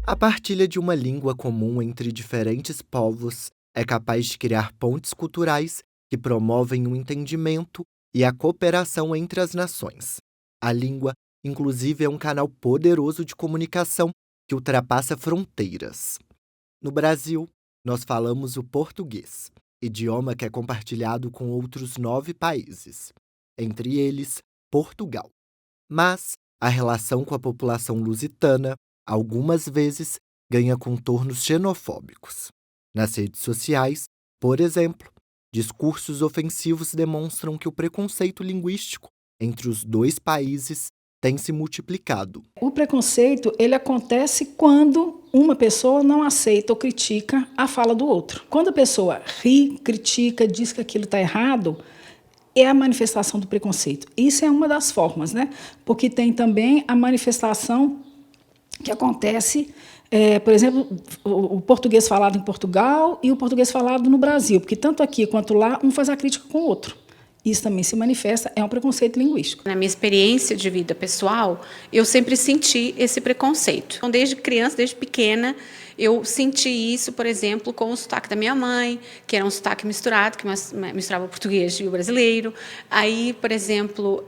A partilha de uma língua comum entre diferentes povos é capaz de criar pontes culturais que promovem o entendimento e a cooperação entre as nações. A língua, inclusive, é um canal poderoso de comunicação que ultrapassa fronteiras. No Brasil, nós falamos o português, idioma que é compartilhado com outros 9 países, entre eles Portugal. Mas a relação com a população lusitana, algumas vezes, ganha contornos xenofóbicos. Nas redes sociais, por exemplo, discursos ofensivos demonstram que o preconceito linguístico entre os dois países tem se multiplicado. O preconceito, ele acontece quando uma pessoa não aceita ou critica a fala do outro. Quando a pessoa ri, critica, diz que aquilo está errado, é a manifestação do preconceito. Isso é uma das formas, né? Porque tem também a manifestação que acontece, por exemplo, o português falado em Portugal e o português falado no Brasil, porque tanto aqui quanto lá, um faz a crítica com o outro. Isso também se manifesta, é um preconceito linguístico. Na minha experiência de vida pessoal, eu sempre senti esse preconceito. Então, desde criança, desde pequena, eu senti isso, por exemplo, com o sotaque da minha mãe, que era um sotaque misturado, que misturava o português e o brasileiro. Aí, por exemplo,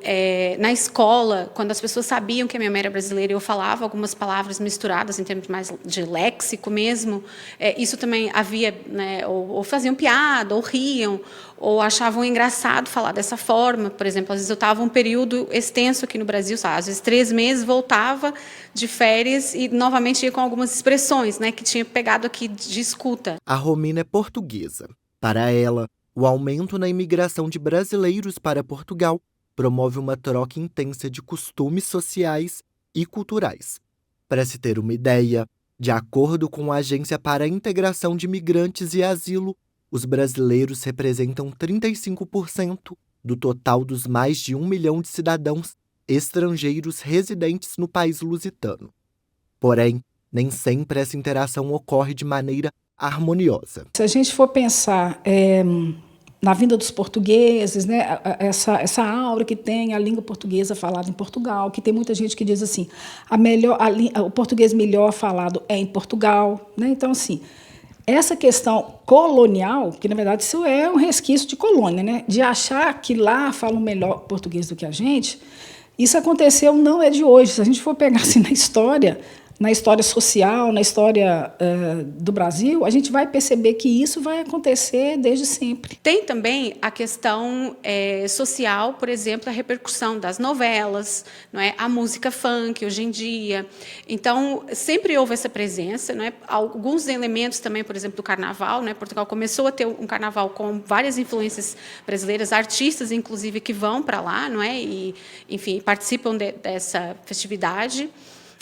na escola, quando as pessoas sabiam que a minha mãe era brasileira, eu falava algumas palavras misturadas, em termos mais de léxico mesmo. Isso também havia, né, ou faziam piada, ou riam, ou achavam engraçado falar dessa forma. Por exemplo, às vezes eu estava um período extenso aqui no Brasil, sabe? Às vezes 3 meses, voltava de férias e novamente ia com algumas expressões, né, que tinha pegado aqui de escuta. A Romina é portuguesa. Para ela, o aumento na imigração de brasileiros para Portugal promove uma troca intensa de costumes sociais e culturais. Para se ter uma ideia, de acordo com a Agência para a Integração de Imigrantes e Asilo, os brasileiros representam 35% do total dos mais de 1 milhão de cidadãos estrangeiros residentes no país lusitano. Porém, nem sempre essa interação ocorre de maneira harmoniosa. Se a gente for pensar na vinda dos portugueses, né, essa aura que tem a língua portuguesa falada em Portugal, que tem muita gente que diz assim, o português melhor falado é em Portugal, né? Então, assim, essa questão colonial, que na verdade isso é um resquício de colônia, né, de achar que lá falam melhor português do que a gente, isso aconteceu, não é de hoje. Se a gente for pegar assim na história social, na história do Brasil, a gente vai perceber que isso vai acontecer desde sempre. Tem também a questão social, por exemplo, a repercussão das novelas, não é? A música funk hoje em dia. Então, sempre houve essa presença, não é? Alguns elementos também, por exemplo, do carnaval, né? Portugal começou a ter um carnaval com várias influências brasileiras, artistas, inclusive, que vão para lá, não é? E, enfim, participam dessa festividade.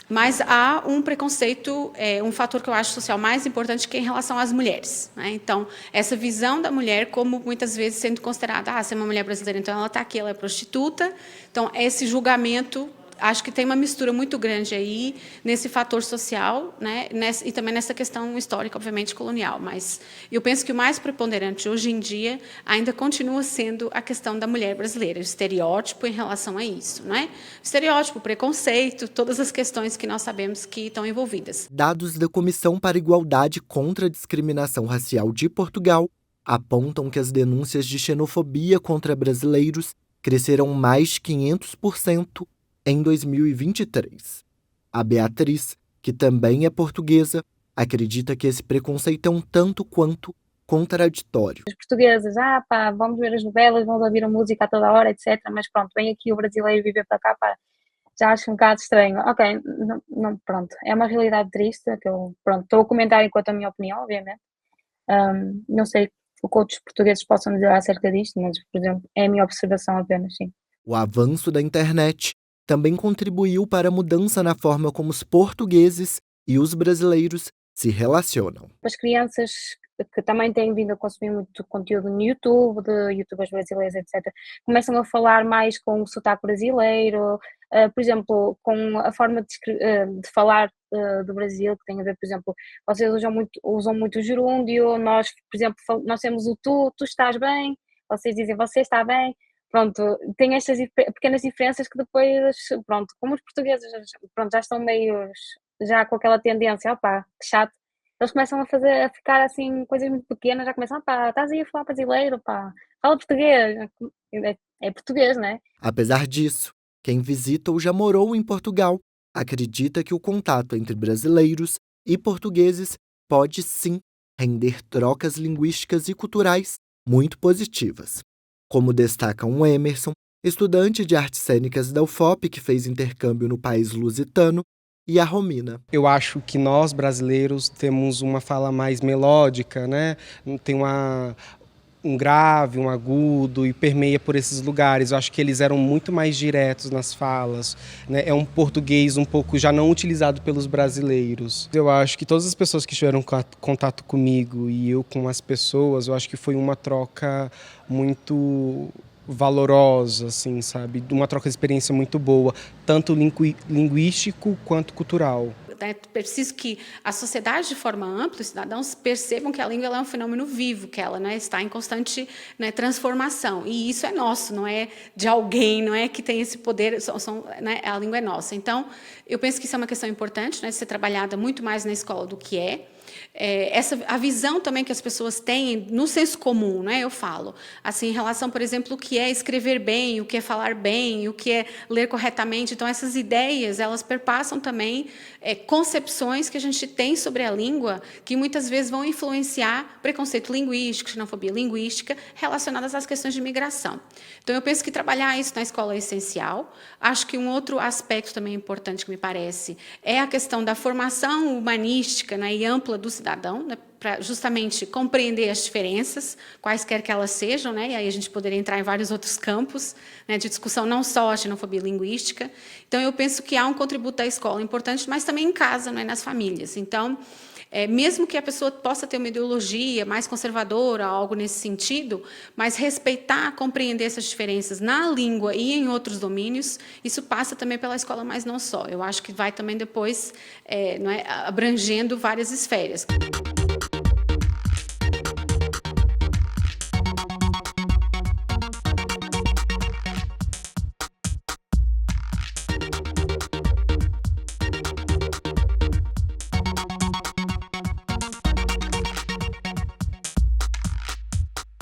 Mas há um preconceito, um fator que eu acho social mais importante, que é em relação às mulheres, né? Então, essa visão da mulher como muitas vezes sendo considerada, se é uma mulher brasileira, então ela está aqui, ela é prostituta. Então, esse julgamento, acho que tem uma mistura muito grande aí nesse fator social, né? E também nessa questão histórica, obviamente, colonial. Mas eu penso que o mais preponderante hoje em dia ainda continua sendo a questão da mulher brasileira, o estereótipo em relação a isso, não é? O estereótipo, o preconceito, todas as questões que nós sabemos que estão envolvidas. Dados da Comissão para a Igualdade contra a Discriminação Racial de Portugal apontam que as denúncias de xenofobia contra brasileiros cresceram mais de 500% em 2023. A Beatriz, que também é portuguesa, acredita que esse preconceito é um tanto quanto contraditório. Os portugueses, pá, vamos ver as novelas, vamos ouvir a música a toda hora, etc. Mas pronto, vem aqui o brasileiro viver para cá, pá, já acho um bocado estranho. Ok, não, pronto, é uma realidade triste que eu, pronto, estou a comentar enquanto a minha opinião, obviamente. Não sei o que outros portugueses possam dizer acerca disto, mas, por exemplo, é a minha observação apenas, sim. O avanço da internet também contribuiu para a mudança na forma como os portugueses e os brasileiros se relacionam. As crianças que também têm vindo a consumir muito conteúdo no YouTube, de youtubers brasileiros, etc., começam a falar mais com o sotaque brasileiro, por exemplo, com a forma de falar do Brasil, que tem a ver, por exemplo, vocês usam muito o gerúndio, nós, por exemplo, nós temos o tu estás bem, vocês dizem você está bem. Pronto, tem estas pequenas diferenças que depois, pronto, como os portugueses, pronto, já estão já com aquela tendência, opá, que chato, eles começam a ficar assim, coisas muito pequenas, já começam, opá, estás aí a falar brasileiro, pá, fala português, é português, não é? Apesar disso, quem visita ou já morou em Portugal acredita que o contato entre brasileiros e portugueses pode sim render trocas linguísticas e culturais muito positivas. Como destaca um Emerson, estudante de artes cênicas da UFOP que fez intercâmbio no país lusitano, e a Romina. Eu acho que nós, brasileiros, temos uma fala mais melódica, né? Tem um grave, um agudo, e permeia por esses lugares. Eu acho que eles eram muito mais diretos nas falas, né? É um português um pouco já não utilizado pelos brasileiros. Eu acho que todas as pessoas que tiveram contato comigo e eu com as pessoas, eu acho que foi uma troca muito valorosa, assim, sabe? Uma troca de experiência muito boa, tanto linguístico quanto cultural. É preciso que a sociedade, de forma ampla, os cidadãos percebam que a língua ela é um fenômeno vivo, que ela, né, está em constante, né, transformação. E isso é nosso, não é de alguém, não é que tem esse poder, né, a língua é nossa. Então, eu penso que isso é uma questão importante, né, de ser trabalhada muito mais na escola do que é. A visão também que as pessoas têm no senso comum, né, eu falo, assim, em relação, por exemplo, o que é escrever bem, o que é falar bem, o que é ler corretamente. Então, essas ideias, elas perpassam também concepções que a gente tem sobre a língua, que muitas vezes vão influenciar preconceito linguístico, xenofobia linguística, relacionadas às questões de migração. Então, eu penso que trabalhar isso na escola é essencial. Acho que um outro aspecto também importante que me parece é a questão da formação humanística, né, e ampla do cidadão, né, para justamente compreender as diferenças, quaisquer que elas sejam, né, e aí a gente poderia entrar em vários outros campos, né, de discussão, não só a xenofobia linguística. Então, eu penso que há um contributo da escola importante, mas também em casa, né, nas famílias. Então, mesmo que a pessoa possa ter uma ideologia mais conservadora, algo nesse sentido, mas respeitar, compreender essas diferenças na língua e em outros domínios, isso passa também pela escola, mas não só. Eu acho que vai também depois não é, abrangendo várias esferas.